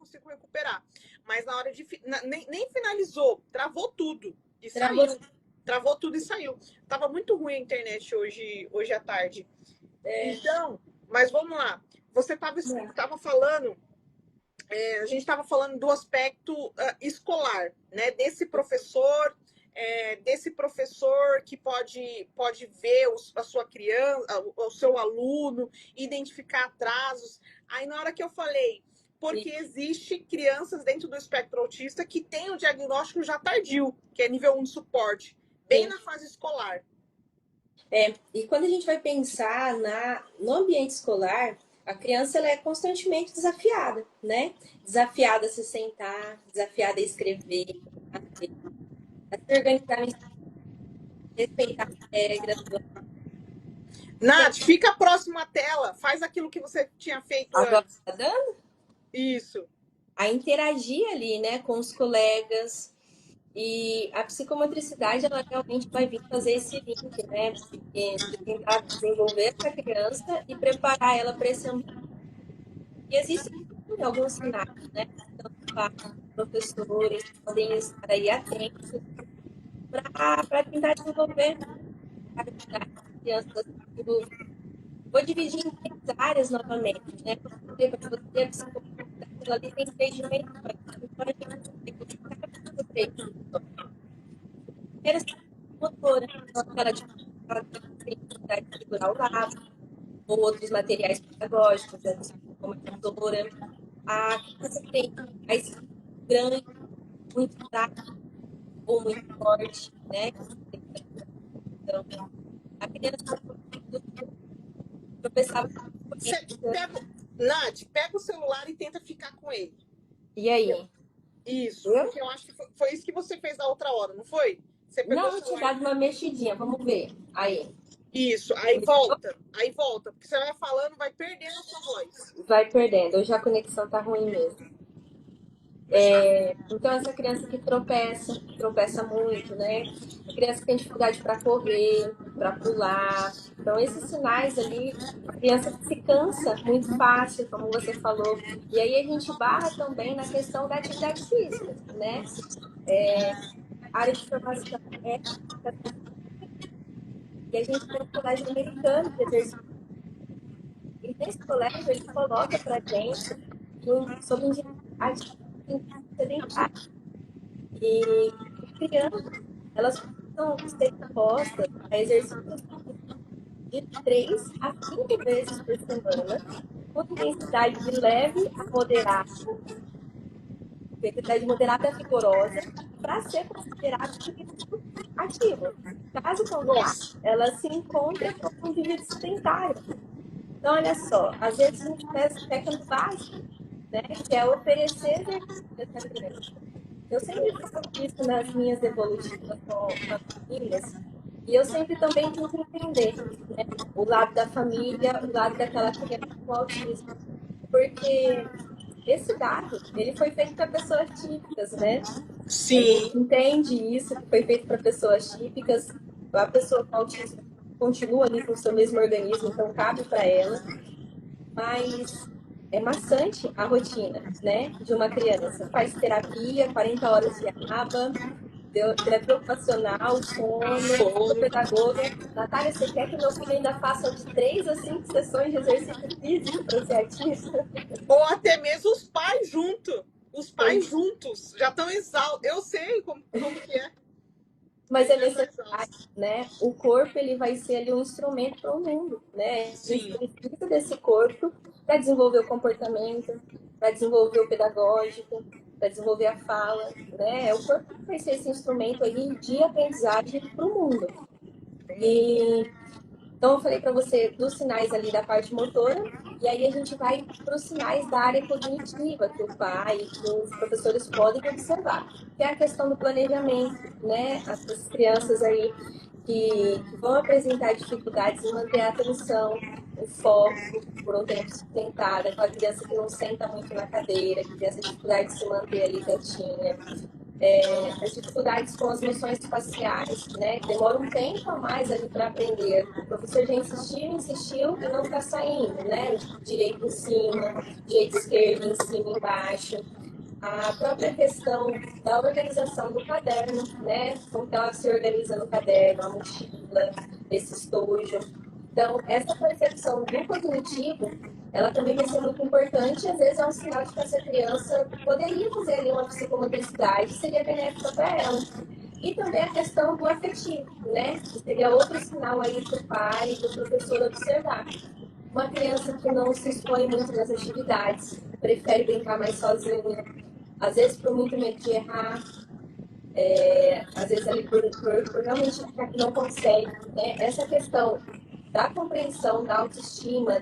consigo recuperar. Mas na hora de... nem finalizou, travou tudo e Travou. saiu. Travou tudo e saiu. Tava muito ruim a internet hoje à tarde. Então, mas vamos lá. Você estava falando, a gente estava falando do aspecto escolar, né? Desse professor que pode ver a sua criança, o seu aluno, identificar atrasos. Aí na hora que eu falei, porque existe crianças dentro do espectro autista que tem o diagnóstico já tardio, que é nível 1 de suporte, bem na fase escolar. E quando a gente vai pensar no ambiente escolar, a criança ela é constantemente desafiada, né? Desafiada a se sentar, desafiada a escrever, a se organizar, respeitar as regras. Nath, fica próximo à tela, faz aquilo que você tinha feito antes. Tá dando? Isso. A interagir ali, né, com os colegas. E a psicomotricidade, ela realmente vai vir fazer esse link, né? De tentar desenvolver essa criança e preparar ela para esse ambiente. E existem alguns sinais, né? Então, professores podem estar aí atentos para tentar desenvolver a criança. Vou dividir em 3 áreas novamente, né? Como eu falei para você, a psicomotricidade, ela tem 3 dimensões. Então, a gente tem que ficar 3 primeiras motora, aquela dificuldade de segurar o lápis, ou outros materiais pedagógicos, como a tesoura. A criança que tem mais grande, muito fraco ou muito forte, né? Então, a criança tropeçava. Nath, pega o celular e tenta ficar com ele. E aí? Isso, porque eu acho que foi isso que você fez da outra hora, não foi? Você pegou não, eu tinha dado uma mexidinha, vamos ver. Aí. Isso, aí volta, porque você vai falando, vai perdendo a sua voz. Vai perdendo, hoje a conexão tá ruim mesmo. Então, essa criança que tropeça muito, né? A criança que tem dificuldade para correr, para pular. Então, esses sinais ali, a criança que se cansa muito fácil, como você falou. E aí a gente barra também na questão da atividade física, né? A área de formação é e a gente tem um colégio americano de exercício. E nesse colégio ele coloca para gente sobre atividade sedentária. E crianças, elas precisam ser expostas a exercícios de 3 a 5 vezes por semana, com intensidade de leve a moderada, intensidade moderada a vigorosa, para ser considerado ativo. Caso contrário, ela se encontra como um indivíduo sedentário. Então, olha só, às vezes a gente peca no básico, né, que é oferecer exercício dessa criança. Eu sempre falo isso nas minhas evolutivas com as famílias, e eu sempre também tento entender, né, o lado da família, o lado daquela criança com autismo. Porque esse dado, ele foi feito para pessoas típicas, né? Sim. A gente entende isso, que foi feito para pessoas típicas, a pessoa com autismo continua ali com o seu mesmo organismo, então cabe para ela. Mas é maçante a rotina, né, de uma criança. Faz terapia, 40 horas de aba, terapia ocupacional, sono, pedagoga. Natália, você quer que meu filho ainda faça de 3 a 5 sessões de exercício físico para ser artista? Ou até mesmo os pais juntos. Os pais juntos já estão exaustos. Eu sei como que é. Mas é necessário, né? O corpo ele vai ser ali um instrumento para o mundo, né? A gente precisa desse corpo para desenvolver o comportamento, para desenvolver o pedagógico, para desenvolver a fala, né? O corpo vai ser esse instrumento aí de aprendizagem para o mundo. E então eu falei para você dos sinais ali da parte motora, e aí a gente vai para os sinais da área cognitiva, que o pai, que os professores podem observar, que é a questão do planejamento, né? As crianças aí que vão apresentar dificuldades em manter a atenção, o foco por um tempo sentada, com a criança que não senta muito na cadeira, que tem essa dificuldade de se manter ali quietinha. as dificuldades com as noções espaciais, né? Demora um tempo a mais ali para aprender. O professor já insistiu, insistiu e não está saindo, né? Direito em cima, direito esquerdo em cima, embaixo. A própria questão da organização do caderno, né? Como que ela se organiza no caderno, a mochila, esse estojo. Então, essa percepção do cognitivo, ela também vai ser muito importante, e às vezes é um sinal de que essa criança poderia fazer ali uma psicomotricidade, seria benéfica para ela. E também a questão do afetivo, né? Que seria outro sinal aí para o pai e para o professor observar. Uma criança que não se expõe muito nas atividades, prefere brincar mais sozinha, às vezes por muito medo de errar, às vezes ali por realmente achar que não consegue, né? Essa questão da compreensão, da autoestima,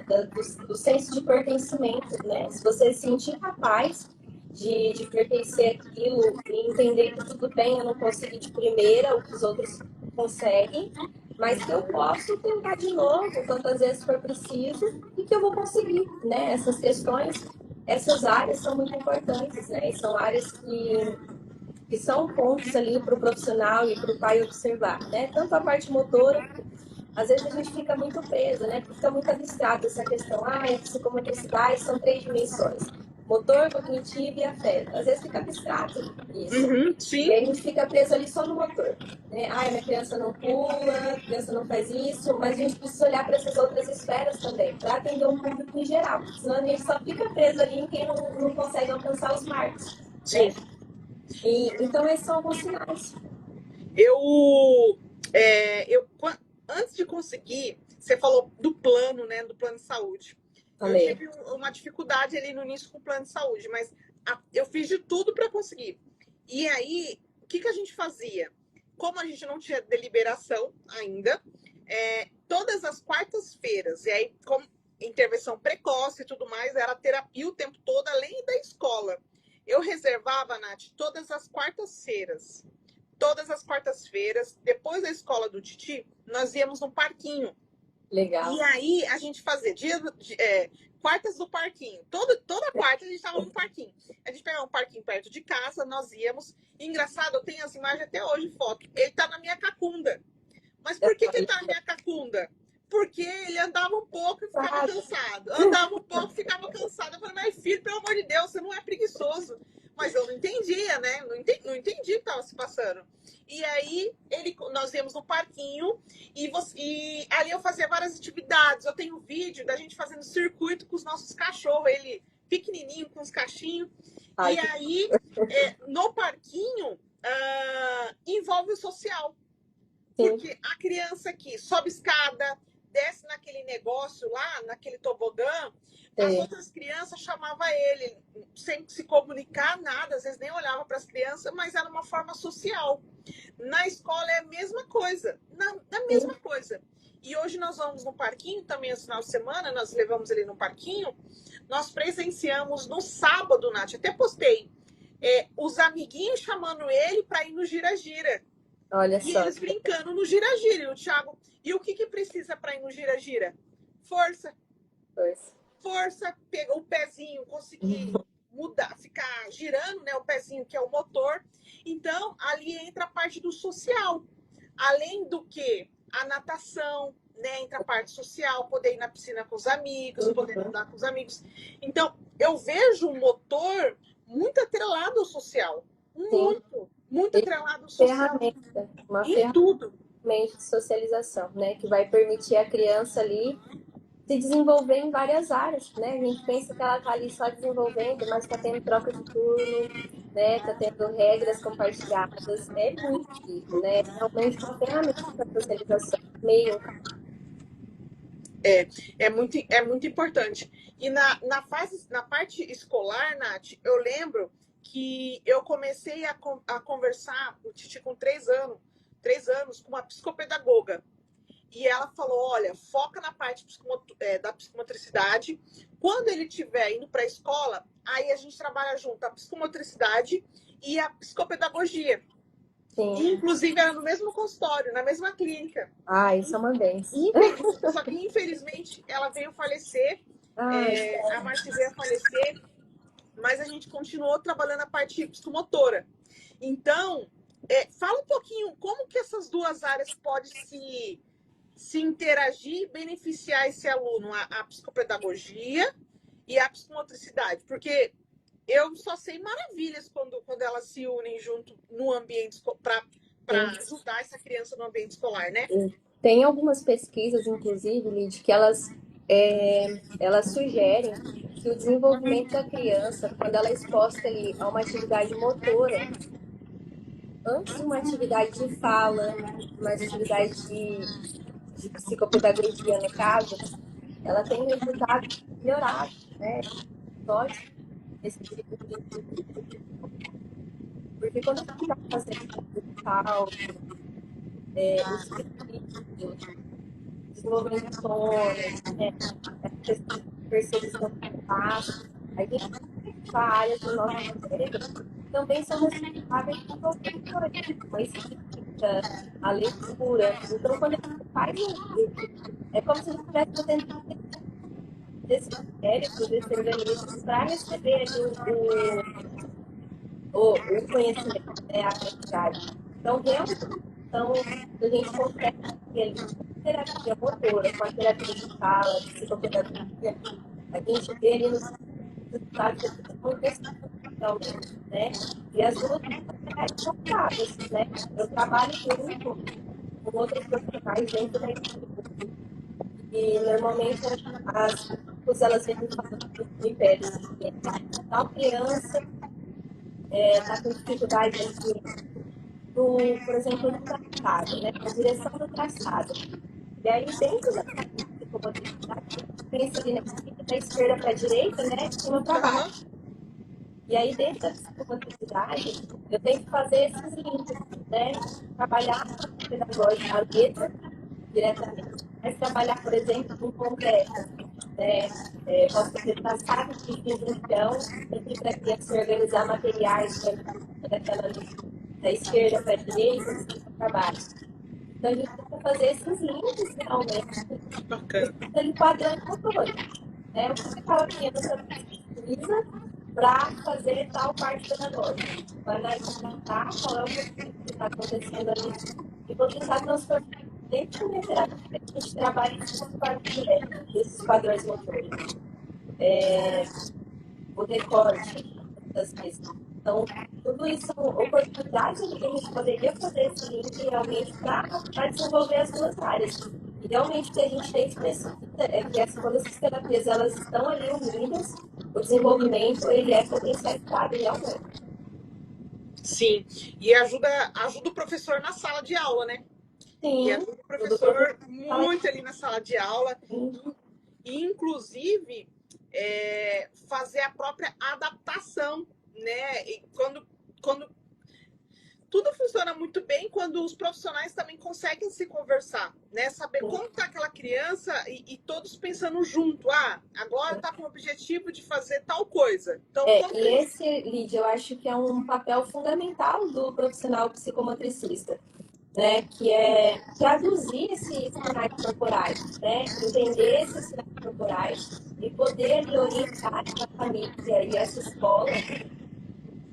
do senso de pertencimento, né? Se você se sentir capaz de pertencer àquilo e entender que tudo bem, eu não consegui de primeira o que os outros conseguem, mas que eu posso tentar de novo quantas vezes for preciso e que eu vou conseguir, né? Essas questões, essas áreas são muito importantes, né? E são áreas que são pontos ali para o profissional e para o pai observar, né? Tanto a parte motora, às vezes a gente fica muito preso, né? Fica muito abstrato essa questão. Ah, a psicomotricidade são 3 dimensões: motor, cognitivo e afeto. Às vezes fica abstrato isso. Uhum, sim. E aí a gente fica preso ali só no motor, né? Ah, minha criança não pula, a criança não faz isso, mas a gente precisa olhar para essas outras esferas também, para atender um público em geral, senão a gente só fica preso ali em quem não consegue alcançar os marcos, Sim. né? Então, esses são alguns sinais. Antes de conseguir, você falou do plano, né? Do plano de saúde. Falei. Eu tive uma dificuldade ali no início com o plano de saúde, mas eu fiz de tudo para conseguir. E aí, o que a gente fazia? Como a gente não tinha deliberação ainda, todas as quartas-feiras, e aí, como intervenção precoce e tudo mais, era terapia o tempo todo, além da escola. Eu reservava, Nath, todas as quartas-feiras, depois da escola do Titi, nós íamos no parquinho. Legal. E aí a gente fazia quartas do parquinho. Toda quarta a gente estava no parquinho. A gente pegava um parquinho perto de casa, nós íamos. E, engraçado, eu tenho as imagens até hoje, foto. Ele tá na minha cacunda. Mas por que ele tá na minha cacunda? Porque ele andava um pouco e ficava cansado. Andava um pouco e ficava cansado. Eu falei, mas filho, pelo amor de Deus, você não é preguiçoso. Mas eu não entendia, né? Não entendi o que estava se passando. E aí, nós íamos no parquinho e ali eu fazia várias atividades. Eu tenho vídeo da gente fazendo circuito com os nossos cachorros, ele pequenininho, com os cachinhos. E aí, no parquinho, envolve o social. Porque a criança que sobe escada, desce naquele negócio lá, naquele tobogã, as outras crianças chamavam ele, sem se comunicar nada, às vezes nem olhava para as crianças, mas era uma forma social. Na escola é a mesma coisa, na mesma coisa. E hoje nós vamos no parquinho, também no final de semana, nós levamos ele no parquinho, nós presenciamos no sábado, Nath, até postei, os amiguinhos chamando ele para ir no gira-gira. Olha e só. eles brincando no gira-gira. E o Thiago, e o que precisa para ir no gira-gira? Força. Força, pegar o pezinho, conseguir mudar, ficar girando, né? O pezinho que é o motor. Então, ali entra a parte do social. Além do que a natação, né? Entra a parte social, poder ir na piscina com os amigos, poder andar com os amigos. Então, eu vejo o motor muito atrelado ao social. Muito atrelado ao social. Uma em tudo. Ferramenta de socialização, né? Que vai permitir a criança ali se desenvolver em várias áreas, né? A gente pensa que ela está ali só desenvolvendo, mas está tendo troca de turno, né? Está tendo regras compartilhadas. É muito isso, né? É realmente uma ferramenta de socialização. É muito importante. E na parte escolar, Nath, eu lembro que eu comecei a conversar, o Titi com 3 anos, com uma psicopedagoga. E ela falou, olha, foca na parte da psicomotricidade. Quando ele estiver indo para a escola, aí a gente trabalha junto a psicomotricidade e a psicopedagogia. Sim. Inclusive, era no mesmo consultório, na mesma clínica. Isso é uma benção. Só que, infelizmente, ela veio falecer. A Marci veio falecer. Mas a gente continuou trabalhando a parte psicomotora. Então, fala um pouquinho como que essas duas áreas podem se interagir e beneficiar esse aluno, a psicopedagogia e a psicomotricidade, porque eu só sei maravilhas quando elas se unem junto no ambiente para ajudar essa criança no ambiente escolar, né? Tem algumas pesquisas, inclusive, Lid, que elas sugerem que o desenvolvimento da criança, quando ela é exposta ali a uma atividade motora, antes de uma atividade de fala, uma atividade de psicopedagogia, no caso, ela tem resultados melhorados, né? Só esse tipo de... Porque quando a gente está fazendo o cálculo, o silêncio, desenvolvimento de sono, né? Percepção de espaço, a gente ativar áreas do nosso cérebro também são responsáveis por qualquer coisa, a escrita, a leitura. Então, quando a gente faz é como se a gente estivesse fazendo desse cérebro, desse organismo, para receber ali o conhecimento, né, a aprendizagem. Então, realmente, então, a gente consegue ter ali terapia motora, com a terapia de fala, de psicopedagogia, a gente vê ali nos resultados da questão realmente, né? E as duas são pagas, né? Eu trabalho junto com outros profissionais dentro da equipe e normalmente as pessoas elas vêm me falando, me pedem assim, tal criança está com dificuldade assim, por exemplo, no traçado, né? A direção do traçado. E aí, dentro da psicomotricidade, a gente pensa ali na da esquerda para a direita, né? De cima para baixo. E aí, dentro da psicomotricidade, eu tenho que fazer esses links, né? Trabalhar a pedagógica, a letra, diretamente, mas trabalhar, por exemplo, com concreto. Né? Posso fazer traçado de então, pedir para a criança se organizar materiais daquela da esquerda para a direita, de cima para baixo. Então, a gente tem que fazer esses links realmente, enquadrando todo. O que aquela criança precisa para fazer tal parte pedagógica. Vou analisar qual é o conflito que está acontecendo ali e vou tentar transformar dentro da minha terapia. A gente trabalha esses padrões motores. O recorte das vezes. Então, tudo isso são oportunidades que a gente poderia fazer esse link realmente para desenvolver as duas áreas. E realmente o que a gente tem que precisa é que quando essas terapias elas estão ali unidas, o desenvolvimento ele é potencializado realmente. Sim, e ajuda o professor na sala de aula, né? Sim, e ajuda o professor muito ali na sala de aula. E, inclusive, fazer a própria adaptação, né? E quando tudo funciona muito bem quando os profissionais também conseguem se conversar, né? Saber como está aquela criança e todos pensando junto. Agora está com o objetivo de fazer tal coisa. Então, e esse, Lídia, eu acho que é um papel fundamental do profissional psicomotricista, né? Que é traduzir esses sinais corporais, né? Entender esses sinais corporais e poder orientar a família e essa escola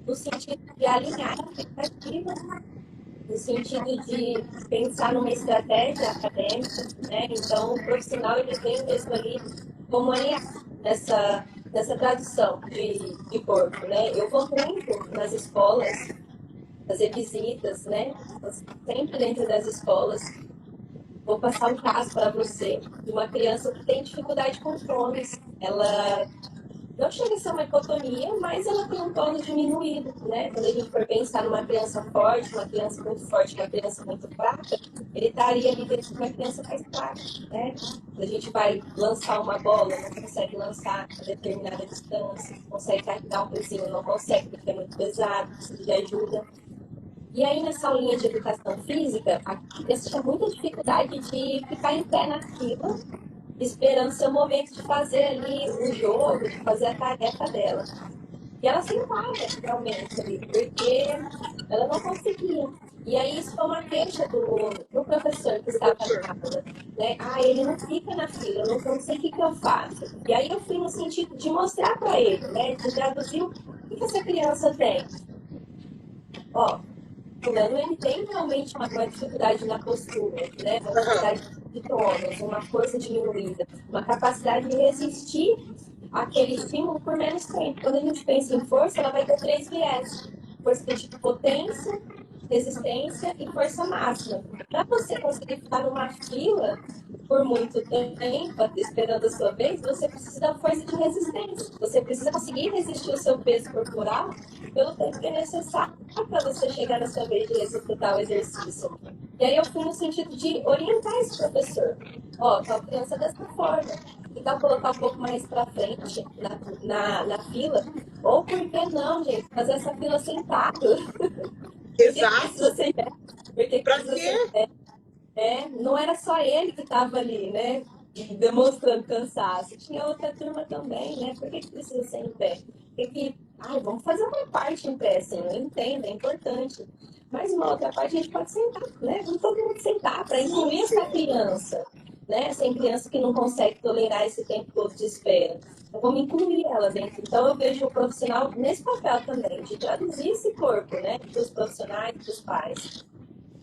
no sentido de alinhar a expectativa, no sentido de pensar numa estratégia acadêmica, né? Então, o profissional ele vem mesmo ali como aliado nessa tradução de corpo, né? Eu vou muito nas escolas fazer visitas, né? Sempre dentro das escolas. Vou passar um caso para você de uma criança que tem dificuldade com fones. Ela não chega a ser uma hipotonia, mas ela tem um tono diminuído, né? Quando a gente for pensar numa criança forte, uma criança muito forte, uma criança muito fraca, ele estaria ali dentro de uma criança mais fraca, né? Quando a gente vai lançar uma bola, não consegue lançar a determinada distância, consegue carregar um pezinho, não consegue, porque é muito pesado, precisa de ajuda. E aí, nessa aulinha de educação física, a criança tinha muita dificuldade de ficar em pé na fila, esperando seu momento de fazer ali o jogo, de fazer a tarefa dela. E ela sentava realmente ali, porque ela não conseguia. E aí isso foi uma queixa do professor que estava na aula. Né? Ele não fica na fila, eu não sei o que eu faço. E aí eu fui no sentido de mostrar para ele, né? De traduzir o que essa criança tem. ó, fulano ele tem realmente uma dificuldade na postura, né? Uma dificuldade de tônus, uma força diminuída, uma capacidade de resistir àquele estímulo por menos tempo. Quando a gente pensa em força, ela vai ter 3 viés: força de potência, resistência e força máxima. Para você conseguir ficar numa fila por muito tempo, esperando a sua vez, você precisa da força de resistência. Você precisa conseguir resistir o seu peso corporal pelo tempo que é necessário para você chegar na sua vez de executar o exercício. E aí eu fui no sentido de orientar esse professor. Ó, tal criança dessa forma. E tal colocar um pouco mais para frente na fila. Ou por que não, gente? Fazer essa fila sentado. Por que precisa Exato. ser Por que Pra precisa quê? ser não era só ele que estava ali, né? Demonstrando cansaço. Tinha outra turma também, né? Por que precisa ser em pé? Vamos fazer uma parte em pé, assim, eu entendo, é importante. Mas uma outra parte a gente pode sentar, né? Vamos todo mundo sentar para Sim, incluir essa sim. criança, né? Sem criança que não consegue tolerar esse tempo todo de espera. Então, vamos incluir ela dentro. Então, eu vejo o profissional nesse papel também, de traduzir esse corpo, né? Para os profissionais, para os pais.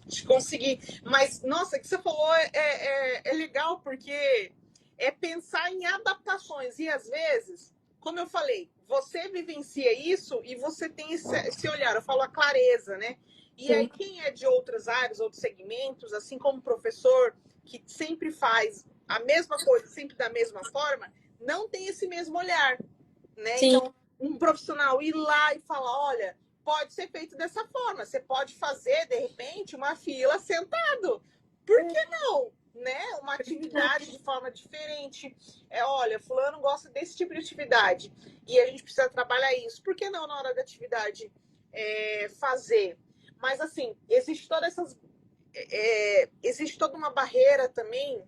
De conseguir. Mas, nossa, o que você falou é legal, porque é pensar em adaptações. E às vezes, como eu falei, você vivencia isso e você tem esse olhar, eu falo a clareza, né? E aí, Sim, quem é de outras áreas, outros segmentos, assim como o professor, que sempre faz a mesma coisa, sempre da mesma forma, não tem esse mesmo olhar, né? sim. Então, um profissional ir lá e falar, olha, pode ser feito dessa forma. Você pode fazer, de repente, uma fila sentado. Por que não? Né? Uma atividade de forma diferente. Olha, fulano gosta desse tipo de atividade e a gente precisa trabalhar isso. Por que não na hora da atividade fazer? Mas assim, existe toda uma barreira também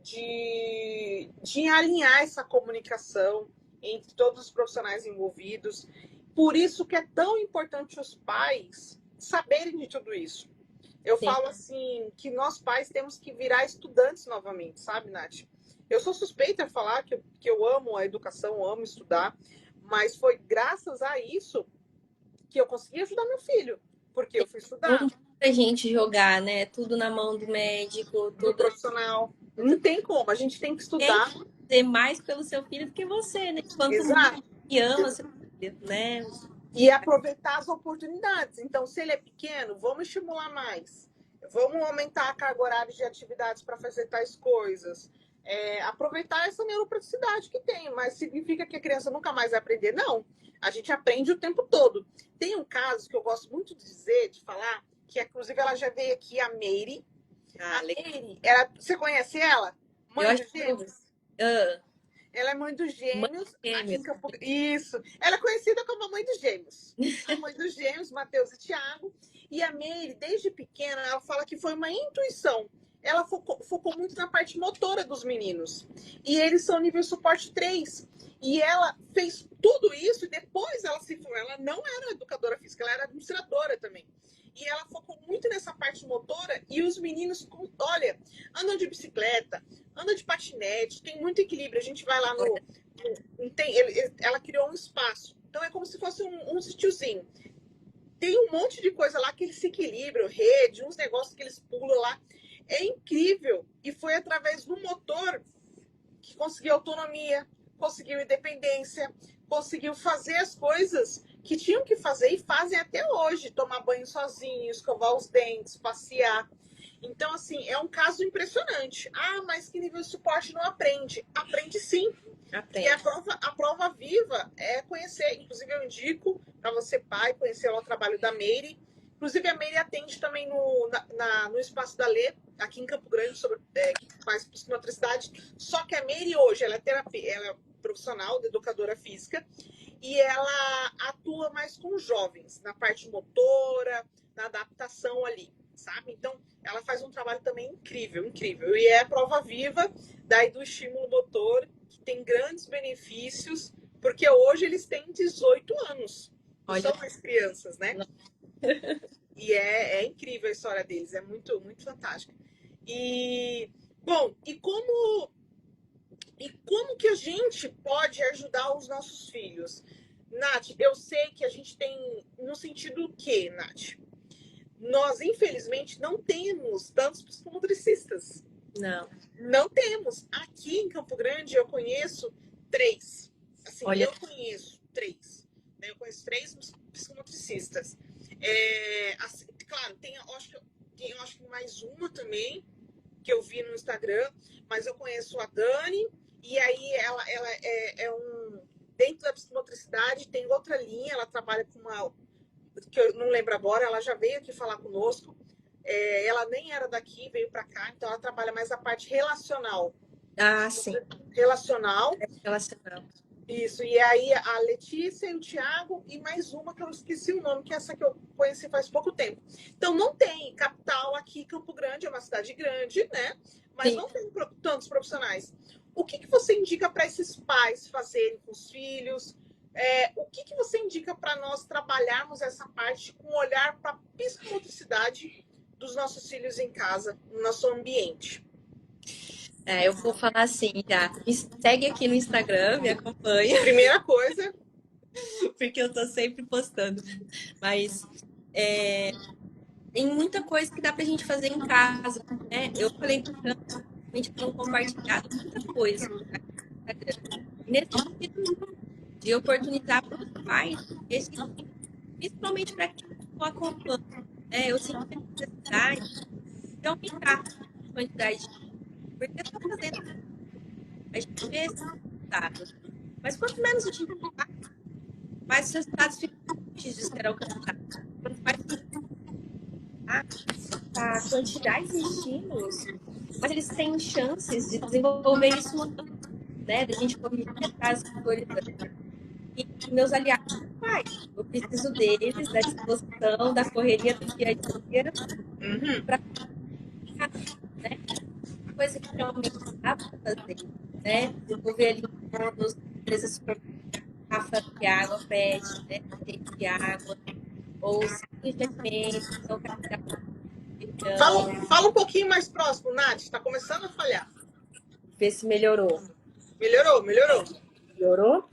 de alinhar essa comunicação entre todos os profissionais envolvidos. Por isso que é tão importante os pais saberem de tudo isso. Eu Sim. falo assim que nós pais temos que virar estudantes novamente, sabe, Nath? Eu sou suspeita a falar que eu amo a educação, amo estudar, mas foi graças a isso que eu consegui ajudar meu filho, porque eu fui estudar Não dá pra gente jogar, né? Tudo na mão do médico, do tudo. profissional. Não tem como, a gente tem que Quem estudar. fazer mais pelo seu filho do que você, né? Quanto mais Exato. que ama seu filho, né? E aproveitar as oportunidades. Então, se ele é pequeno, vamos estimular mais. Vamos aumentar a carga horária de atividades para fazer tais coisas. Aproveitar essa neuroplasticidade que tem, mas significa que a criança nunca mais vai aprender? Não. A gente aprende o tempo todo. Tem um caso que eu gosto muito de dizer, de falar, que inclusive ela já veio aqui, a Meire. Ah, A legal. Meire, você conhece ela? Eu Mãe acho dos que eu... gêmeos? Ah, Ela é mãe dos mãe gêmeos aqui gêmea. em Campo Grande. Isso. Ela é conhecida como a mãe dos gêmeos. A mãe dos gêmeos, Matheus e Tiago. E a Meire, desde pequena, ela fala que foi uma intuição. Ela focou muito na parte motora dos meninos. E eles são nível suporte 3. E ela fez tudo isso e depois ela se formou. Ela não era educadora física, ela era administradora também. E ela focou muito nessa parte motora e os meninos, olha, andam de bicicleta, anda de patinete, tem muito equilíbrio. A gente vai lá ela criou um espaço. Então é como se fosse um sítiozinho. Tem um monte de coisa lá que eles se equilibram, rede, uns negócios que eles pulam lá. É incrível. E foi através do motor que conseguiu autonomia, conseguiu independência, conseguiu fazer as coisas que tinham que fazer e fazem até hoje. Tomar banho sozinho, escovar os dentes, passear. Então, assim, é um caso impressionante. Ah, mas que nível de suporte não aprende? Aprende sim. E Aprende. a prova viva é conhecer. Inclusive, eu indico para você, pai, conhecer lá o trabalho da Meire. Inclusive, a Meire atende também no Espaço da Lê, aqui em Campo Grande, mais em outra cidade. Só que a Meire hoje, ela é profissional, de educadora física, e ela atua mais com jovens, na parte motora, na adaptação ali, sabe? Então, ela faz um trabalho também incrível, incrível. E é a prova viva daí do estímulo motor, que tem grandes benefícios, porque hoje eles têm 18 anos, não Olha, são mais crianças, né? E é incrível a história deles, é muito, muito fantástica. E, bom, e como que a gente pode ajudar os nossos filhos? Nath, eu sei que a gente tem, no sentido que, Nath, nós, infelizmente, não temos tantos psicomotricistas. Não. Não temos. Aqui em Campo Grande eu conheço 3. Assim, Olha, eu conheço 3. Né? Eu conheço 3 psicomotricistas. Assim, claro, eu acho que mais uma também, que eu vi no Instagram, mas eu conheço a Dani, e aí ela é um. Dentro da psicomotricidade tem outra linha, ela trabalha com uma. Que eu não lembro agora, ela já veio aqui falar conosco. Ela nem era daqui, veio para cá, então ela trabalha mais a parte relacional. sim. Relacional. Relacional. Isso, e aí a Letícia e o Thiago, e mais uma que eu esqueci o nome, que é essa que eu conheci faz pouco tempo. Então não tem capital aqui, Campo Grande é uma cidade grande, né? Mas Sim. não tem tantos profissionais. O que você indica para esses pais fazerem com os filhos? O que você indica para nós trabalharmos essa parte com olhar para a psicomotricidade dos nossos filhos em casa, no nosso ambiente? Eu vou falar assim, já. Me segue aqui no Instagram, me acompanha. Primeira coisa. Porque eu tô sempre postando. Mas tem muita coisa que dá pra gente fazer em casa, né? Eu falei pra gente não compartilhado muita coisa no Instagram. Nesse sentido de oportunizar para os pais, principalmente para quem não acompanha, né? Eu sinto a necessidade de aumentar a quantidade de. Porque eu estou fazendo, a gente vê esses resultados. Mas quanto menos a gente faz, mais os resultados ficam difíceis de ser alcançados. Quanto mais a quantidade de estímulos, mas eles têm chances de desenvolver isso, né? Da gente começar as coisas. E meus aliados, pai, eu preciso deles, da disposição, da correria do dia a dia, para né? Coisa que realmente dá para fazer, né? Desenvolver ali nos empresas como Rafa de água, PET, né? De água, ou simplesmente não carregar. Fala um pouquinho mais próximo, Nath. Está começando a falhar. Ver se melhorou. Melhorou. Melhorou?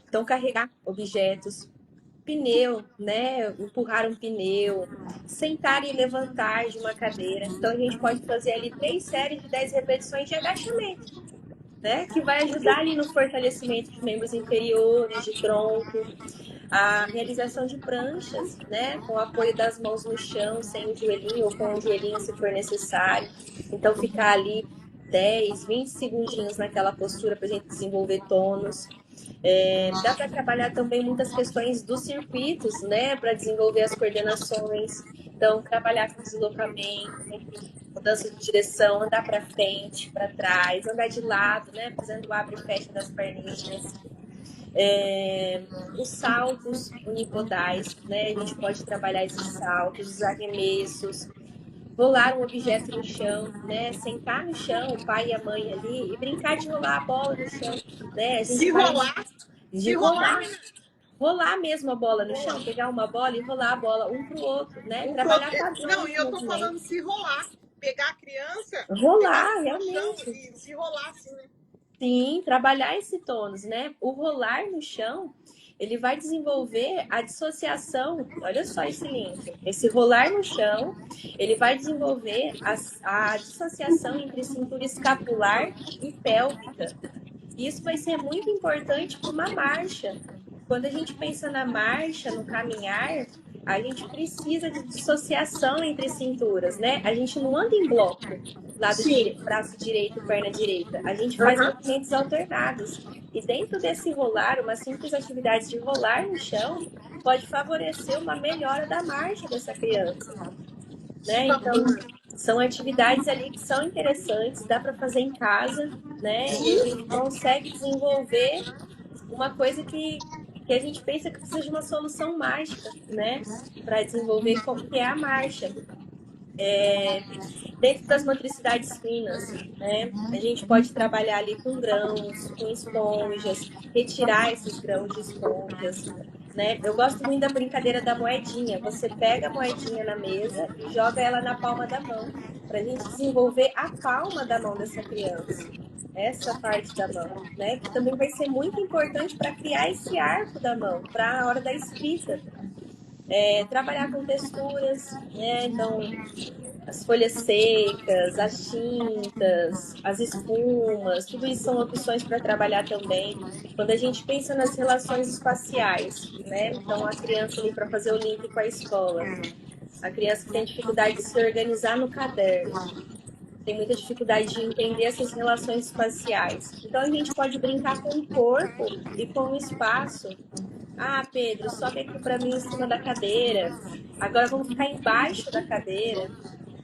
Então, carregar objetos, pneu, né? Empurrar um pneu, sentar e levantar de uma cadeira. Então, a gente pode fazer ali 3 séries de 10 repetições de agachamento, né? Que vai ajudar ali no fortalecimento de membros inferiores, de tronco, a realização de pranchas, né? Com o apoio das mãos no chão, sem o joelhinho ou com o joelhinho se for necessário. Então, ficar ali 10, 20 segundinhos naquela postura para a gente desenvolver tônus. Dá para trabalhar também muitas questões dos circuitos, né? Para desenvolver as coordenações. Então, trabalhar com deslocamento, mudança de direção, andar para frente, para trás, andar de lado, né? Fazendo o abre e fecha das perninhas. Os saltos unipodais, né? A gente pode trabalhar esses saltos, os arremessos, rolar um objeto no chão, né? Sentar no chão, o pai e a mãe ali, e brincar de rolar a bola no chão, né? A gente de rolar mesmo a bola no chão, pegar uma bola e rolar a bola um pro outro, né? Trabalhar padrões. Não, e eu tô falando se rolar, pegar a criança, rolar, realmente. E se rolar assim, né? Sim, trabalhar esse tônus, né? O rolar no chão, ele vai desenvolver a dissociação. Olha só esse link. Esse rolar no chão, ele vai desenvolver a dissociação entre cintura escapular e pélvica. Isso vai ser muito importante para uma marcha. Quando a gente pensa na marcha, no caminhar, a gente precisa de dissociação entre cinturas, né? A gente não anda em bloco, braço direito, perna direita. A gente faz movimentos alternados. E dentro desse rolar, uma simples atividade de rolar no chão pode favorecer uma melhora da marcha dessa criança, né? Então, são atividades ali que são interessantes, dá para fazer em casa, né? E a gente consegue desenvolver uma coisa que a gente pensa que precisa de uma solução mágica, né? Para desenvolver como que é a marcha. Dentro das motricidades finas, né? A gente pode trabalhar ali com grãos, com esponjas, retirar esses grãos de esponjas, né? Eu gosto muito da brincadeira da moedinha. Você pega a moedinha na mesa e joga ela na palma da mão, para a gente desenvolver a palma da mão dessa criança. essa parte da mão, né? Que também vai ser muito importante para criar esse arco da mão, para a hora da escrita. Trabalhar com texturas, né? Então, as folhas secas, as tintas, as espumas, tudo isso são opções para trabalhar também. Quando a gente pensa nas relações espaciais, né? Então, a criança ali para fazer o link com a escola, a criança que tem dificuldade de se organizar no caderno, tem muita dificuldade de entender essas relações espaciais. Então, a gente pode brincar com o corpo e com o espaço. Ah, Pedro, sobe aqui para mim em cima da cadeira. Agora vamos ficar embaixo da cadeira.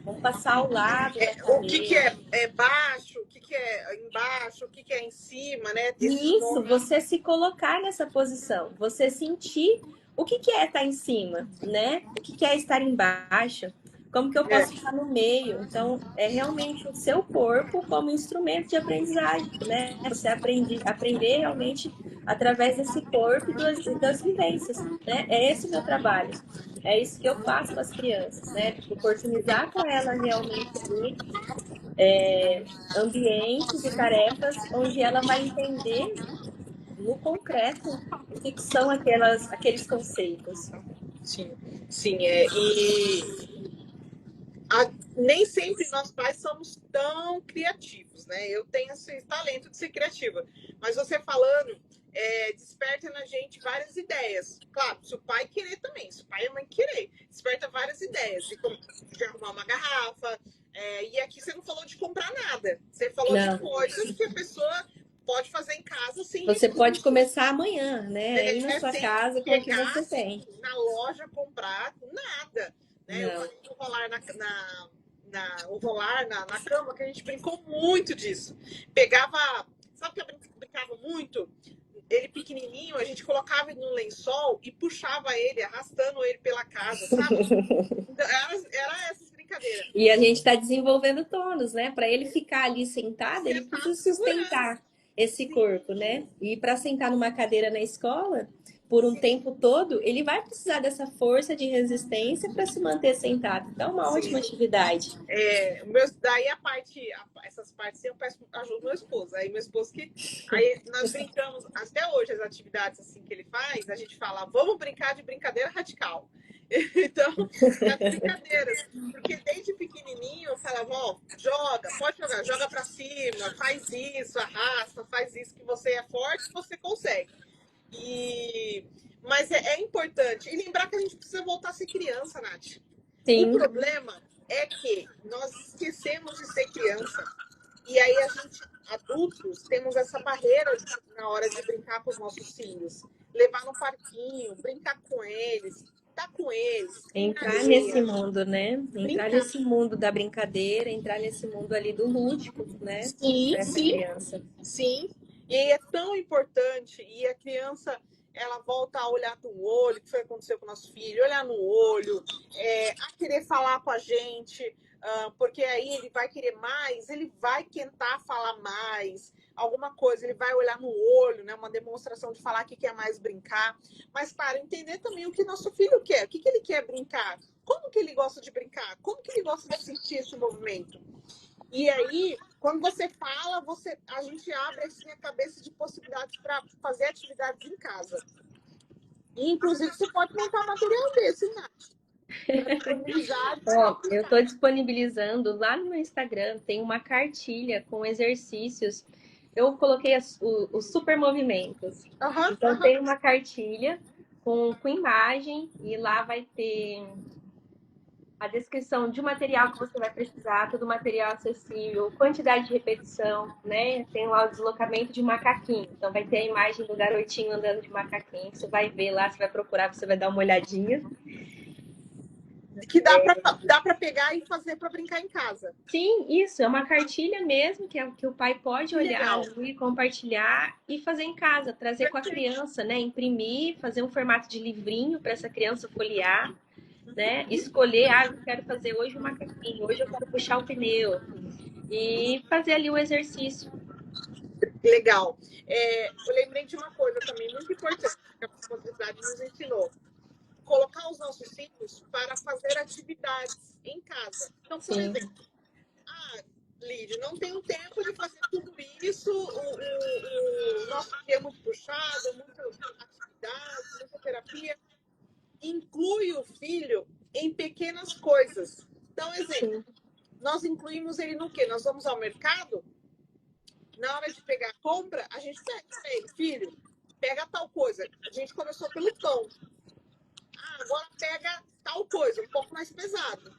Vamos passar ao lado da O que que cadeira. é baixo, o que que é embaixo, o que que é em cima, né? Esses E isso, nomes. você se colocar nessa posição, você sentir o que que é estar em cima, né? O que que é estar embaixo, como que eu É, posso ficar no meio. Então, é realmente o seu corpo como instrumento de aprendizagem, né? Você aprender realmente através desse corpo e das vivências, né? É esse o meu trabalho. É isso que eu faço com as crianças, né? Oportunizar com ela realmente ali ambientes e tarefas onde ela vai entender no concreto o que são aqueles conceitos. sim, sim, nem sempre nós pais somos tão criativos, né? Eu tenho esse talento de ser criativa, mas você falando desperta na gente várias ideias. Claro, se o pai querer também, se o pai e a mãe querer, desperta várias ideias de arrumar uma garrafa. E aqui você não falou de comprar nada, você falou de Não. coisas que a pessoa pode fazer em casa sem Você pode recursos. começar amanhã, né? Aí na sua Sem casa com o que pegar você assim, tem. na loja, comprar nada. Né? Eu Não. falei do rolar o rolar na cama, que a gente brincou muito disso. Pegava, sabe que eu brincava muito? Ele pequenininho, a gente colocava ele no lençol e puxava ele, arrastando ele pela casa, sabe? Então, era essas brincadeiras. E a gente está desenvolvendo tônus, né? Para ele ficar ali sentado, ele Sentado precisa segurando. sustentar esse Sim, corpo, né? E para sentar numa cadeira na escola, por um sim, tempo todo, ele vai precisar dessa força de resistência para se manter sentado. Então, é uma ótima sim. atividade. Daí essas partes eu peço ajuda do meu esposo. Aí meu esposo aí nós brincamos até hoje as atividades assim que ele faz, a gente fala, vamos brincar de brincadeira radical. Então, as brincadeiras, porque desde pequenininho eu falava, ó, pode jogar, joga para cima, faz isso, arrasta, faz isso que você é forte, você consegue. Mas é importante. E lembrar que a gente precisa voltar a ser criança, Nath. O Sim, problema é que nós esquecemos de ser criança. E aí a gente, adultos, temos essa barreira na hora de brincar com os nossos filhos. Levar no parquinho, brincar com eles, estar com eles, em entrar nesse areia, mundo, né? Entrar brincar. nesse mundo da brincadeira, entrar nesse mundo ali do lúdico, né? Sim, Para essa sim, criança. sim. E aí é tão importante. E a criança, ela volta a olhar no olho, que foi o que aconteceu com o nosso filho, olhar no olho, a querer falar com a gente, porque aí ele vai querer mais, ele vai tentar falar mais, alguma coisa, ele vai olhar no olho, né? Uma demonstração de falar que quer mais brincar. Mas, claro, entender também o que nosso filho quer, o que ele quer brincar, como que ele gosta de brincar, como que ele gosta de sentir esse movimento. E aí, quando você fala, a gente abre assim, a cabeça de possibilidades para fazer atividades em casa. E, inclusive, você pode montar material desse, hein, Nath? Para disponibilizar para Ó, eu aplicar. estou disponibilizando lá no meu Instagram, tem uma cartilha com exercícios. Eu coloquei os super movimentos. Aham, Então, aham. tem uma cartilha com imagem e lá vai ter a descrição de material que você vai precisar, todo material acessível, quantidade de repetição, né? Tem lá o deslocamento de macaquinho. Então, vai ter a imagem do garotinho andando de macaquinho. Você vai ver lá, você vai procurar, você vai dar uma olhadinha. Que dá para pegar e fazer para brincar em casa. Sim, isso, é uma cartilha mesmo, que é o que o pai pode Que olhar legal. ali, compartilhar e fazer em casa, trazer com a Perfeito. criança, né? Imprimir, fazer um formato de livrinho para essa criança folhear, né? Escolher, eu quero fazer hoje um macaquinho, hoje eu quero puxar o pneu e fazer ali o exercício. Legal. Eu lembrei de uma coisa também muito importante que a responsabilidade nos ensinou. Colocar os nossos filhos para fazer atividades em casa. Então, por Sim, exemplo, ah, Lídio, não tenho tempo de fazer tudo isso. O nosso dia é muito puxado, muita atividade, muita terapia. Inclui o filho em pequenas coisas. Então, exemplo, nós incluímos ele no quê? Nós vamos ao mercado, na hora de pegar a compra, a gente pega para ele, filho, pega tal coisa. A gente começou pelo pão. Agora pega tal coisa, um pouco mais pesado.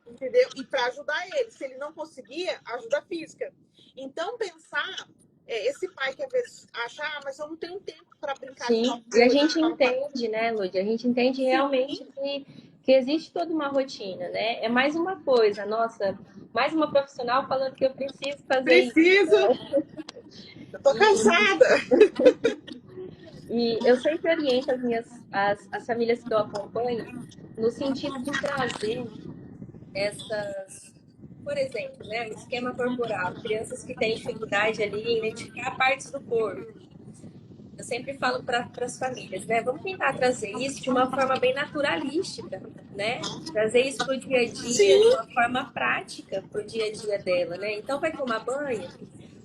Entendeu? E para ajudar ele. Se ele não conseguia, ajuda física. Então, pensar, esse pai que às vezes acha, mas eu não tenho tempo para brincar de tal Sim, e a coisa. gente entende, né, Lúdia? A gente entende realmente que existe toda uma rotina, né? É mais uma coisa, nossa, mais uma profissional falando que eu preciso fazer isso. Preciso! Eu tô cansada! E eu sempre oriento as famílias que eu acompanho no sentido de trazer essas, por exemplo, né, o esquema corporal, crianças que têm dificuldade ali em identificar partes do corpo. Eu sempre falo para as famílias, né? Vamos tentar trazer isso de uma forma bem naturalística, né? Trazer isso para o dia a dia, de Sim, uma forma prática para o dia a dia dela, né? Então, vai tomar banho,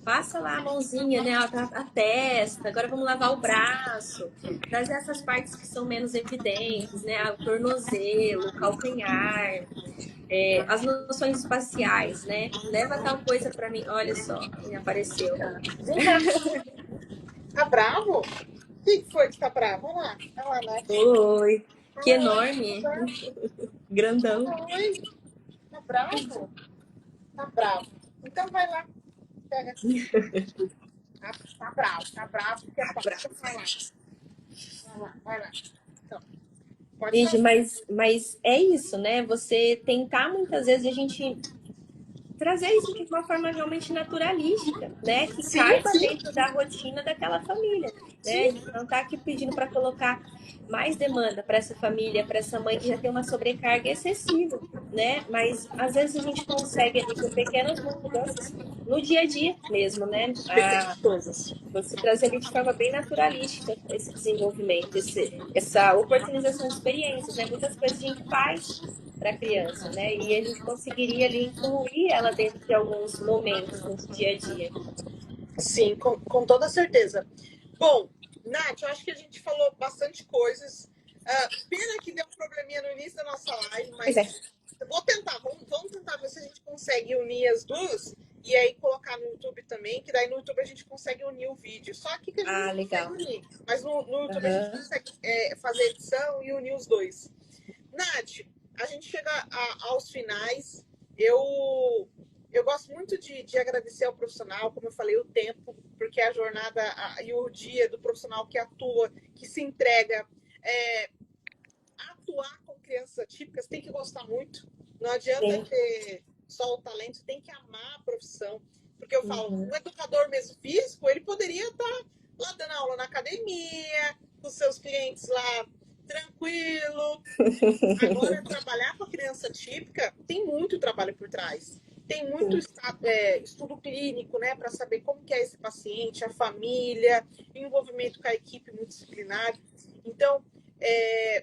passa lá a mãozinha, né? A testa, agora vamos lavar o braço, trazer essas partes que são menos evidentes, né? O tornozelo, o calcanhar, as noções espaciais, né? Leva tal coisa para mim. Olha só, me apareceu. vem cá. Tá bravo? O que foi que tá bravo? Olha lá, Nath. Oi, que Olha lá, enorme, grandão. oi, tá bravo? Tá bravo. Então vai lá, pega. Tá bravo, porque é bravo. Vai lá. Então, pode Lígia, falar. mas é isso, né? Você tentar muitas vezes a gente trazer isso de uma forma realmente naturalística, né? Que Sim, caiba sim, dentro da rotina daquela família, né? A sim. gente não está aqui pedindo para colocar mais demanda para essa família, para essa mãe que já tem uma sobrecarga excessiva, né? Mas às vezes a gente consegue ali com pequenas mudanças no dia a dia mesmo, né? Pequenas coisas. Você trazer ali de forma bem naturalística esse desenvolvimento, essa oportunização de experiências, né? Muitas coisas a gente faz para a criança, né? E a gente conseguiria ali incluir ela dentro de alguns momentos no dia a dia. Sim, com toda certeza. Bom, Nath, eu acho que a gente falou bastante coisas. Pena que deu um probleminha no início da nossa live, Pois é. mas eu vou tentar, vamos tentar ver se a gente consegue unir as duas e aí colocar no YouTube também, que daí no YouTube a gente consegue unir o vídeo. Só aqui que a gente Ah, não consegue legal. unir, mas no YouTube a gente Aham. consegue fazer edição e unir os dois. Nath, a gente chega aos finais. Eu gosto muito de agradecer ao profissional, como eu falei, o tempo, porque a jornada e o dia do profissional que atua, que se entrega. É, atuar com crianças atípicas tem que gostar muito. Não adianta Sim. ter só o talento, tem que amar a profissão. Porque eu falo, Uhum. um educador mesmo físico, ele poderia estar lá dando aula na academia, com seus clientes lá tranquilo. Agora, trabalhar com a criança típica tem muito trabalho por trás. Tem muito Sim. estudo clínico, né, para saber como que é esse paciente, a família, envolvimento com a equipe multidisciplinar. Então,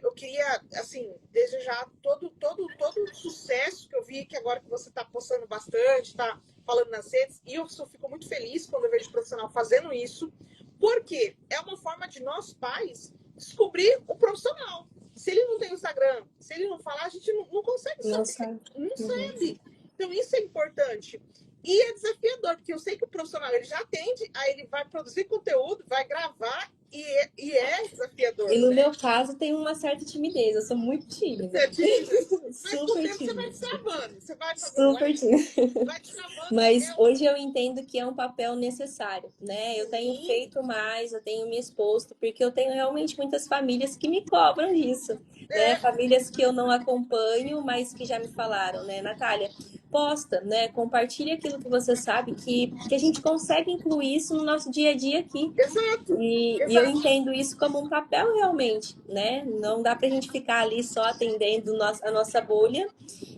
eu queria, assim, desejar todo o sucesso que eu vi, que agora que você está postando bastante, está falando nas redes, e eu só fico muito feliz quando eu vejo profissional fazendo isso, porque é uma forma de nós pais descobrir o profissional. Se ele não tem Instagram, se ele não falar, a gente não consegue Não saber. sabe. Não Uhum. sabe. Então, isso é importante. E é desafiador, porque eu sei que o profissional ele já atende, aí ele vai produzir conteúdo, vai gravar, e é E desafiador, no né? meu caso, tem uma certa timidez. Eu sou muito Você tímida. é tímida, mas com o Super tempo você vai tímida. destravando. Você vai fazendo Super live, tímida. vai destravando. Mas hoje eu entendo que é um papel necessário, né? Eu tenho Sim, feito mais, eu tenho me exposto, porque eu tenho realmente muitas famílias que me cobram isso, né? é, Famílias que eu não acompanho, mas que já me falaram, né, Natália? Posta, né? Compartilha aquilo que você sabe, que a gente consegue incluir isso no nosso dia a dia aqui. exato, E eu exato. entendo isso como um papel realmente, né? Não dá pra gente ficar ali só atendendo a nossa bolha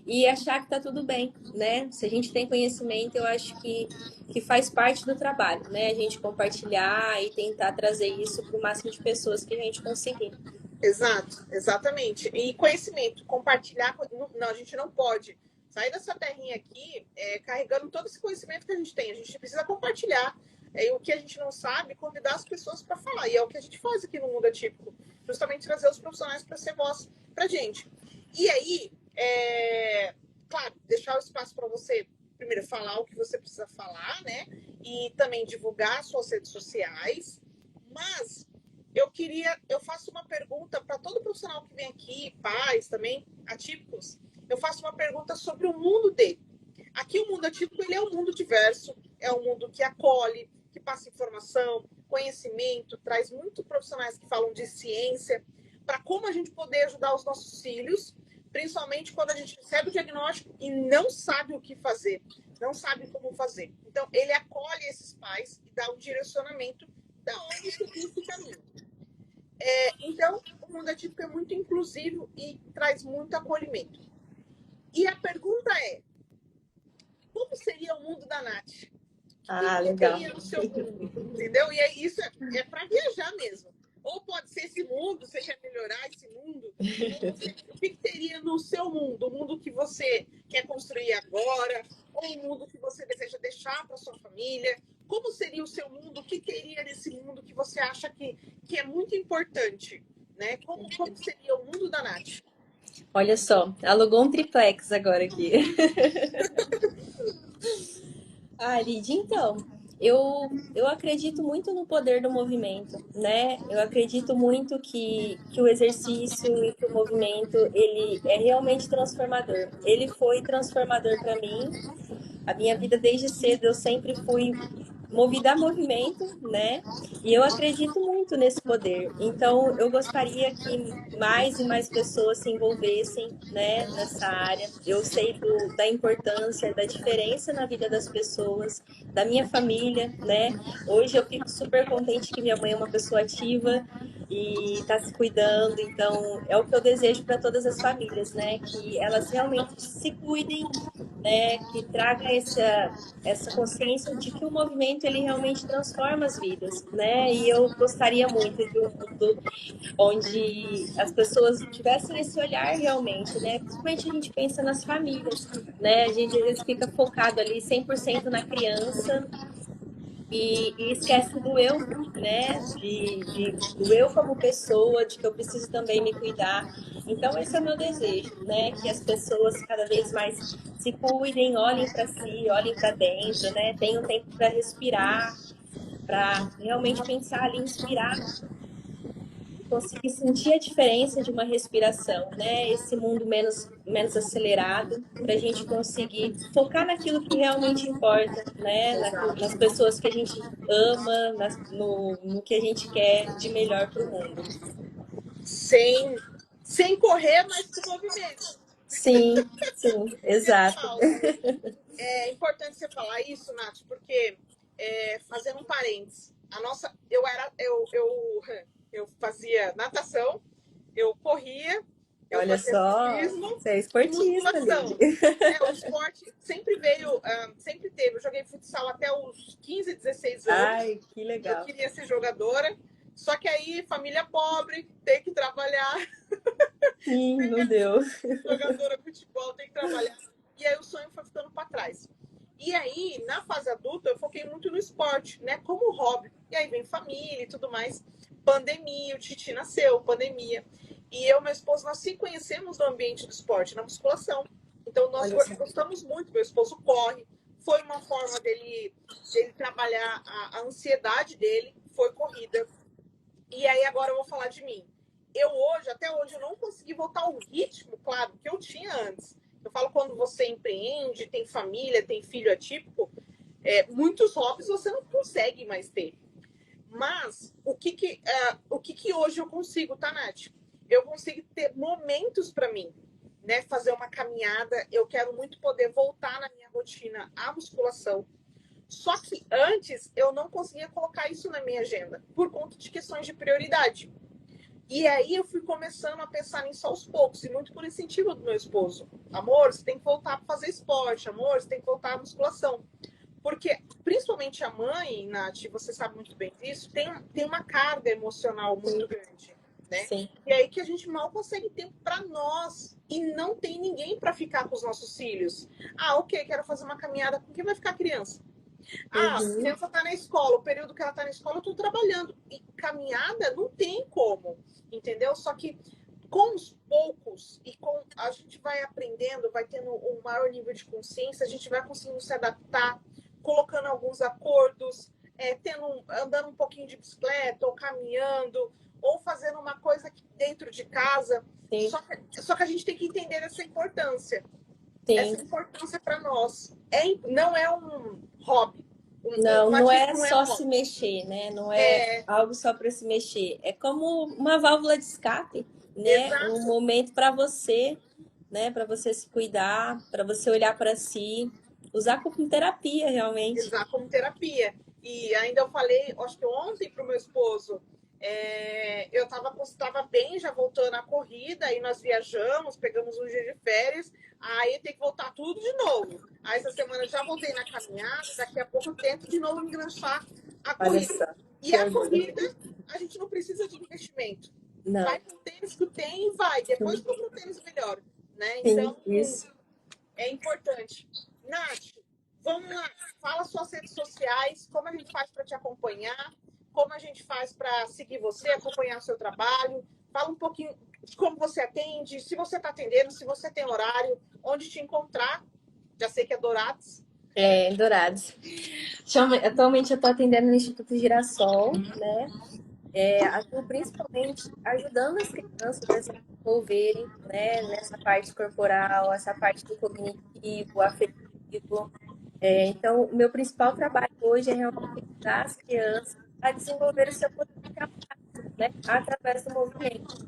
e achar que tá tudo bem, né? Se a gente tem conhecimento, eu acho que faz parte do trabalho, né? A gente compartilhar e tentar trazer isso para o máximo de pessoas que a gente conseguir. Exato, exatamente. E conhecimento, compartilhar. Não, a gente não pode sair dessa terrinha aqui carregando todo esse conhecimento que a gente tem. A gente precisa compartilhar o que a gente não sabe, convidar as pessoas para falar. E é o que a gente faz aqui no Mundo Atípico, justamente trazer os profissionais para ser voz para gente. E aí, claro, deixar o espaço para você primeiro falar o que você precisa falar, né? E também divulgar suas redes sociais. Mas eu faço uma pergunta para todo profissional que vem aqui, pais também, atípicos. Eu faço uma pergunta sobre o mundo dele. Aqui o mundo atípico, ele é um mundo diverso, é um mundo que acolhe, que passa informação, conhecimento, traz muitos profissionais que falam de ciência, para como a gente poder ajudar os nossos filhos, principalmente quando a gente recebe o diagnóstico e não sabe o que fazer, não sabe como fazer. Então, ele acolhe esses pais e dá um direcionamento da onde seguir esse caminho. Então, o mundo atípico é muito inclusivo e traz muito acolhimento. E a pergunta é, como seria o mundo da Nath? Legal. Teria no seu mundo, entendeu? E isso é para viajar mesmo. Ou pode ser esse mundo, você quer melhorar esse mundo. O que teria no seu mundo? O mundo que você quer construir agora? Ou o mundo que você deseja deixar para sua família? Como seria o seu mundo? O que teria nesse mundo que você acha que é muito importante? Né? Como seria o mundo da Nath? Olha só, alugou um triplex agora aqui. Lid, então, eu acredito muito no poder do movimento, né? Eu acredito muito que o exercício e que o movimento, ele é realmente transformador. Ele foi transformador para mim. A minha vida desde cedo eu sempre fui movida a movimento, né? E eu acredito muito nesse poder. Então, eu gostaria que mais e mais pessoas se envolvessem, né, nessa área. Eu sei da importância, da diferença na vida das pessoas, da minha família, né? Hoje eu fico super contente que minha mãe é uma pessoa ativa e está se cuidando. Então, é o que eu desejo para todas as famílias, né? Que elas realmente se cuidem, né? Que traga essa consciência de que o movimento ele realmente transforma as vidas, né? E eu gostaria muito de um mundo onde as pessoas tivessem esse olhar realmente, né? Principalmente a gente pensa nas famílias, né? A gente às vezes fica focado ali 100% na criança e esquece do eu, né? Do eu como pessoa, de que eu preciso também me cuidar. Então, esse é o meu desejo, né? Que as pessoas cada vez mais se cuidem, olhem para si, olhem para dentro, né? Tenham tempo para respirar, para realmente pensar ali, inspirar, conseguir sentir a diferença de uma respiração, né? Esse mundo menos acelerado, para a gente conseguir focar naquilo que realmente importa, né? Nas pessoas que a gente ama, no que a gente quer de melhor para o mundo. Sem correr, mas com movimento. Sim, exato. É importante você falar isso, Nath, porque, fazendo um parênteses, eu fazia natação, eu corria, eu Olha fazia só, ciclismo você é e esportista musculação. ali. O esporte sempre veio, sempre teve. Eu joguei futsal até os 15, 16 anos. Ai, que legal. Eu queria ser jogadora, só que aí, família pobre, tem que trabalhar. Sim, não deu. Jogadora de futebol, tem que trabalhar. E aí o sonho foi ficando para trás. E aí, na fase adulta, eu foquei muito no esporte, né? Como hobby. E aí vem família e tudo mais. Pandemia, o Titi nasceu, pandemia. E eu e meu esposo, nós se conhecemos no ambiente do esporte, na musculação. Então, nós gostamos muito. Meu esposo corre. Foi uma forma dele trabalhar a ansiedade dele. Foi corrida. E aí, agora eu vou falar de mim. Até hoje, eu não consegui voltar ao ritmo, claro, que eu tinha antes. Eu falo, quando você empreende, tem família, tem filho atípico, muitos hobbies você não consegue mais ter. Mas o que hoje eu consigo, tá, Nath? Eu consigo ter momentos para mim, né? Fazer uma caminhada. Eu quero muito poder voltar na minha rotina a musculação. Só que antes eu não conseguia colocar isso na minha agenda por conta de questões de prioridade. E aí eu fui começando a pensar nisso aos poucos, e muito por incentivo do meu esposo. Amor, você tem que voltar para fazer esporte. Amor, você tem que voltar à musculação. Porque, principalmente a mãe, Nath, você sabe muito bem disso, tem uma carga emocional muito grande. né? Sim. E aí que a gente mal consegue tempo para nós e não tem ninguém para ficar com os nossos filhos. Ah, ok, quero fazer uma caminhada. Com quem vai ficar a criança? Ah, a criança está na escola, o período que ela está na escola, eu estou trabalhando. E caminhada não tem como, entendeu? Só que com os poucos e com a gente vai aprendendo, vai tendo um maior nível de consciência, a gente vai conseguindo se adaptar, colocando alguns acordos, andando um pouquinho de bicicleta, ou caminhando, ou fazendo uma coisa aqui dentro de casa. Só que a gente tem que entender essa importância. Sim. Essa importância para nós. Não é um hobby. Não é só se mexer, né? Não é algo só para se mexer. É como uma válvula de escape, né? Exato. Um momento para você, né? Para você se cuidar, para você olhar para si, usar como terapia, realmente. Usar como terapia. E ainda eu falei, acho que ontem para o meu esposo, eu estava bem, já voltando à corrida, aí nós viajamos, pegamos um dia de férias, aí tem que voltar tudo de novo. Aí essa semana eu já voltei na caminhada, daqui a pouco eu tento de novo enganchar a corrida. E a corrida, a gente não precisa de investimento. Não. Vai com o tênis que tem e vai. Depois compra um tênis melhor. Né? Sim, então, isso. É importante. Nath, vamos lá. Fala suas redes sociais, como a gente faz para te acompanhar, como a gente faz para seguir você, acompanhar o seu trabalho. Fala um pouquinho de como você atende, se você está atendendo, se você tem horário, onde te encontrar. Já sei que é Dourados. Dourados. Atualmente eu estou atendendo no Instituto Girassol, né? Atuo principalmente ajudando as crianças a se desenvolverem, né? Nessa parte corporal, essa parte do cognitivo, afetivo. Então, o meu principal trabalho hoje é realmente ajudar as crianças a desenvolver o seu potencial, né? Através do movimento.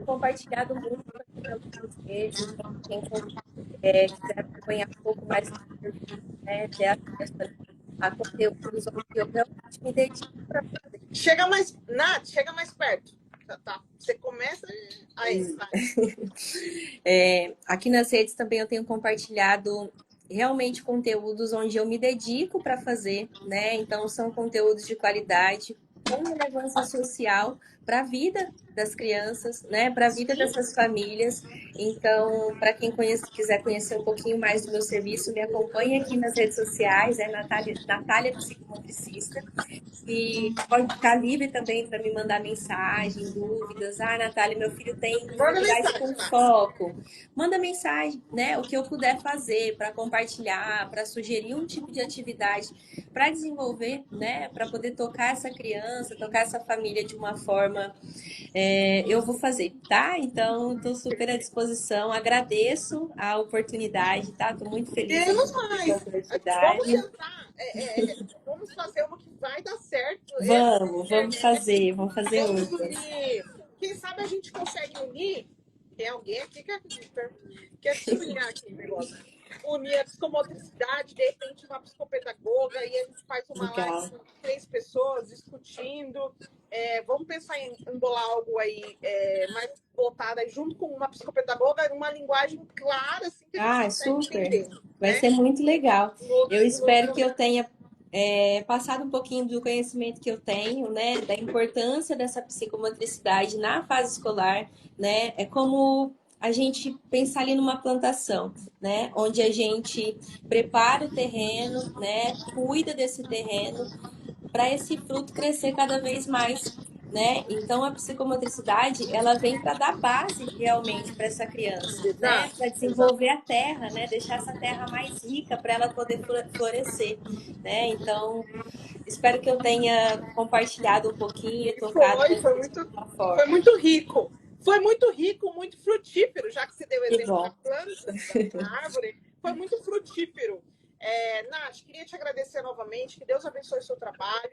Compartilhado muito pelas redes, então quem quiser acompanhar um pouco mais do serviço, né, ter acesso a conteúdos onde eu realmente me dedico para fazer. Chega mais, Nath, chega mais perto. Tá. Você começa aí. Aqui nas redes também eu tenho compartilhado realmente conteúdos onde eu me dedico para fazer, né? Então são conteúdos de qualidade, com relevância social para a vida das crianças, né? Para a vida dessas famílias. Então, para quem quiser conhecer um pouquinho mais do meu serviço, me acompanhe aqui nas redes sociais, é Natália Psicomotricista. E pode ficar livre também para me mandar mensagem, dúvidas. Ah, Natália, meu filho tem dificuldade com foco. Manda mensagem, né? O que eu puder fazer para compartilhar, para sugerir um tipo de atividade para desenvolver, né? Para poder tocar essa criança, tocar essa família de uma forma, eu vou fazer, tá? Então, estou super à disposição. Agradeço a oportunidade, tá? Estou muito feliz Temos com mais. a oportunidade. Vamos tentar. Vamos fazer uma que vai dar certo. Vamos fazer Vamos outra. unir. Quem sabe a gente consegue unir. Tem alguém aqui que acredita. Quer sublinhar aqui o negócio. Unir a psicomotricidade, de repente uma psicopedagoga, e a gente faz uma live com 3 pessoas discutindo. Vamos pensar em embolar algo aí mais voltado aí, junto com uma psicopedagoga, uma linguagem clara, assim, que a gente consegue entender. Vai ser muito legal. Eu espero que eu tenha passado um pouquinho do conhecimento que eu tenho, né, da importância dessa psicomotricidade na fase escolar, né, é como a gente pensar ali numa plantação, né, onde a gente prepara o terreno, né, cuida desse terreno para esse fruto crescer cada vez mais, né? Então a psicomotricidade ela vem para dar base realmente para essa criança, né? Para desenvolver a terra, né? Deixar essa terra mais rica para ela poder florescer, né? Então espero que eu tenha compartilhado um pouquinho e tocado foi muito rico. Foi muito rico, muito frutífero, já que você deu o exemplo da planta, da árvore, foi muito frutífero. Nath, queria te agradecer novamente, que Deus abençoe o seu trabalho.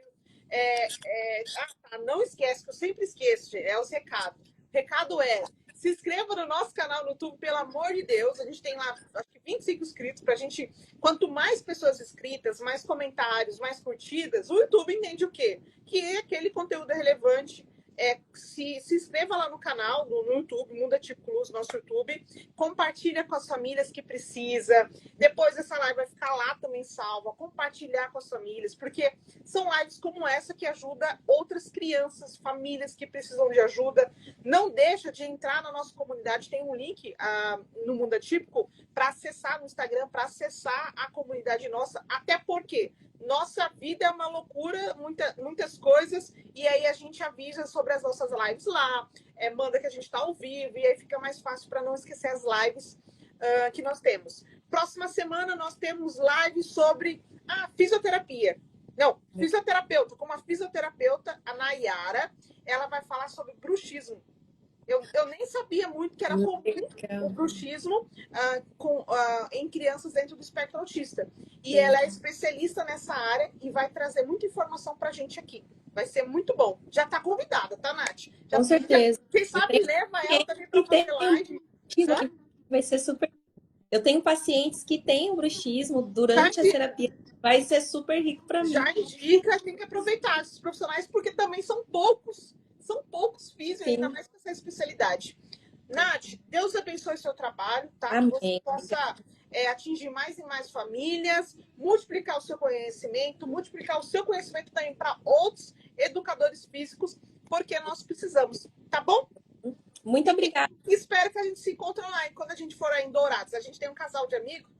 Não esquece, que eu sempre esqueço, os recados. O recado se inscreva no nosso canal no YouTube, pelo amor de Deus. A gente tem lá, acho que 25 inscritos pra gente. Quanto mais pessoas inscritas, mais comentários, mais curtidas, o YouTube entende o quê? Que aquele conteúdo é relevante, se inscreva lá no canal, no YouTube, Mundo Atípico Luz, nosso YouTube. Compartilha com as famílias que precisa. Depois essa live vai ficar lá também salva. Compartilhar com as famílias, porque são lives como essa que ajudam outras crianças, famílias que precisam de ajuda. Não deixa de entrar na nossa comunidade. Tem um link no Mundo Atípico para acessar no Instagram, para acessar a comunidade nossa. Até porque nossa vida é uma loucura, muitas coisas, e aí a gente avisa sobre as nossas lives lá, manda que a gente está ao vivo, e aí fica mais fácil para não esquecer as lives que nós temos. Próxima semana nós temos live sobre fisioterapia. Não, fisioterapeuta. Com uma fisioterapeuta, a Nayara, ela vai falar sobre bruxismo. Eu nem sabia muito que era comum o bruxismo em crianças dentro do espectro autista. E ela é especialista nessa área e vai trazer muita informação pra gente aqui. Vai ser muito bom. Já tá convidada, tá, Nath? Com certeza. Quem sabe leva ela também pra fazer live. Vai ser super. Eu tenho pacientes que têm o bruxismo durante a terapia. Vai ser super rico para mim. Já indica, tem que aproveitar esses profissionais, porque também são poucos. São poucos físicos, ainda mais com essa especialidade. Nath, Deus abençoe seu trabalho, tá? Amém. Que você possa atingir mais e mais famílias, multiplicar o seu conhecimento também para outros educadores físicos, porque nós precisamos, tá bom? Muito obrigada. Espero que a gente se encontre online quando a gente for aí em Dourados. A gente tem um casal de amigos.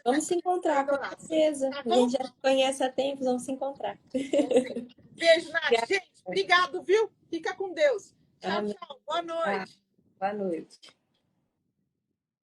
Vamos se encontrar, com certeza. Tá, a gente já se conhece há tempos, vamos se encontrar. Beijo, Nath. Gente, obrigado, viu? Fica com Deus. Tchau, tchau. Boa noite. Boa noite.